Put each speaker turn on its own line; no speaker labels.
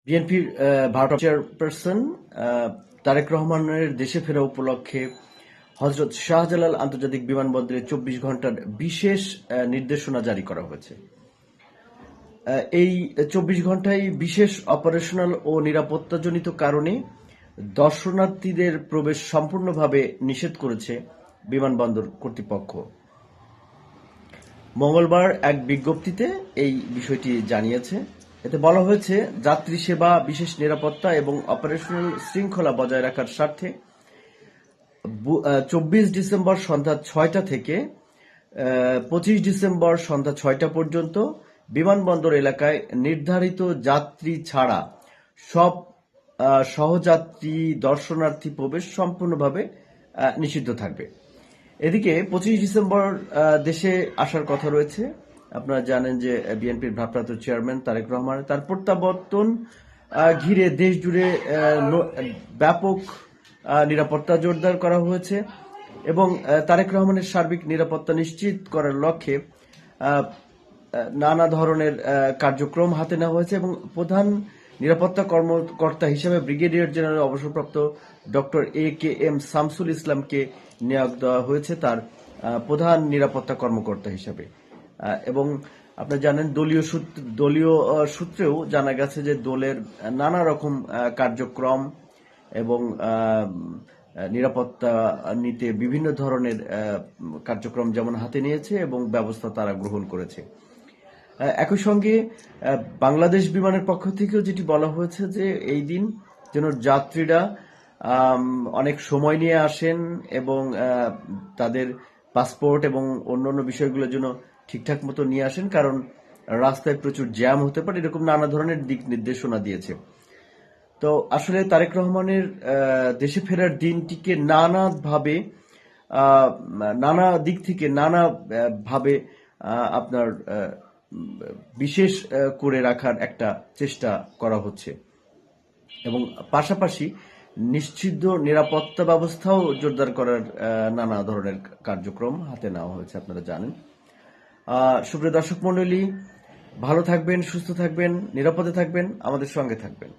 বিএনপির ভারপ্রাপ্ত চেয়ারপারসন তারেক রহমানের দেশে ফেরা উপলক্ষে হজরত শাহজালাল আন্তর্জাতিক বিমানবন্দরে ২৪ ঘন্টার বিশেষ নির্দেশনা জারি করা হয়েছে। এই ২৪ ঘন্টায় বিশেষ অপারেশনাল ও নিরাপত্তাজনিত কারণে দর্শনার্থীদের প্রবেশ সম্পূর্ণভাবে নিষেধ করেছে বিমানবন্দর কর্তৃপক্ষ। মঙ্গলবার এক বিজ্ঞপ্তিতে এই বিষয়টি জানিয়েছে। এতে বলা হয়েছে, যাত্রী সেবা, বিশেষ নিরাপত্তা এবং অপারেশনাল শৃঙ্খলা বজায় রাখার স্বার্থে ২৪ ডিসেম্বর সন্ধ্যা ৬টা থেকে ২৫ ডিসেম্বর সন্ধ্যা ৬টা পর্যন্ত বিমানবন্দর এলাকায় নির্ধারিত যাত্রী ছাড়া সব সহযাত্রী দর্শনার্থী প্রবেশ সম্পূর্ণভাবে নিষিদ্ধ থাকবে। এদিকে ২৫ ডিসেম্বর দেশে আসার কথা রয়েছে। আপনারা জানেন যে বিএনপির ভারপ্রাপ্ত চেয়ারম্যান তারেক রহমান তার প্রত্যাবর্তন ঘিরে দেশ জুড়ে ব্যাপক নিরাপত্তা জোরদার করা হয়েছে এবং তারেক রহমানের সার্বিক নিরাপত্তা নিশ্চিত করার লক্ষ্যে নানা ধরনের কার্যক্রম হাতে নেওয়া হয়েছে এবং প্রধান নিরাপত্তা কর্মকর্তা হিসেবে ব্রিগেডিয়ার জেনারেল অবসরপ্রাপ্ত ডক্টর AKM শামসুল ইসলামকে নিয়োগ দেওয়া হয়েছে তার প্রধান নিরাপত্তা কর্মকর্তা হিসেবে। এবং আপনারা জানেন, দলীয় সূত্রেও জানা গেছে যে দলের নানা রকম কার্যক্রম এবং নিরাপত্তা নিতে বিভিন্ন ধরনের কার্যক্রম যেমন হাতে নিয়েছে এবং ব্যবস্থা তারা গ্রহণ করেছে। একই সঙ্গে বাংলাদেশ বিমানের পক্ষ থেকেও যেটি বলা হয়েছে যে এই দিন যেন যাত্রীরা অনেক সময় নিয়ে আসেন এবং তাদের পাসপোর্ট এবং অন্যান্য বিষয়গুলোর জন্য ঠিকঠাক মতো নিয়ে আসেন, কারণ রাস্তায় প্রচুর জ্যাম হতে পারে, এরকম নানা ধরনের দিক নির্দেশনা দিয়েছে। তো আসলে তারেক রহমানের দেশে ফেরার দিনটিকে নানা দিক থেকে নানাভাবে আপনার বিশেষ করে রাখার একটা চেষ্টা করা হচ্ছে এবং পাশাপাশি নিশ্চিত নিরাপত্তা ব্যবস্থাও জোরদার করার নানা ধরনের কার্যক্রম হাতে নেওয়া হয়েছে, আপনারা জানেন। সুপ্রিয় দর্শক মণ্ডলী, ভালো থাকবেন, সুস্থ থাকবেন, নিরাপদে থাকবেন, আমাদের সঙ্গে থাকবেন।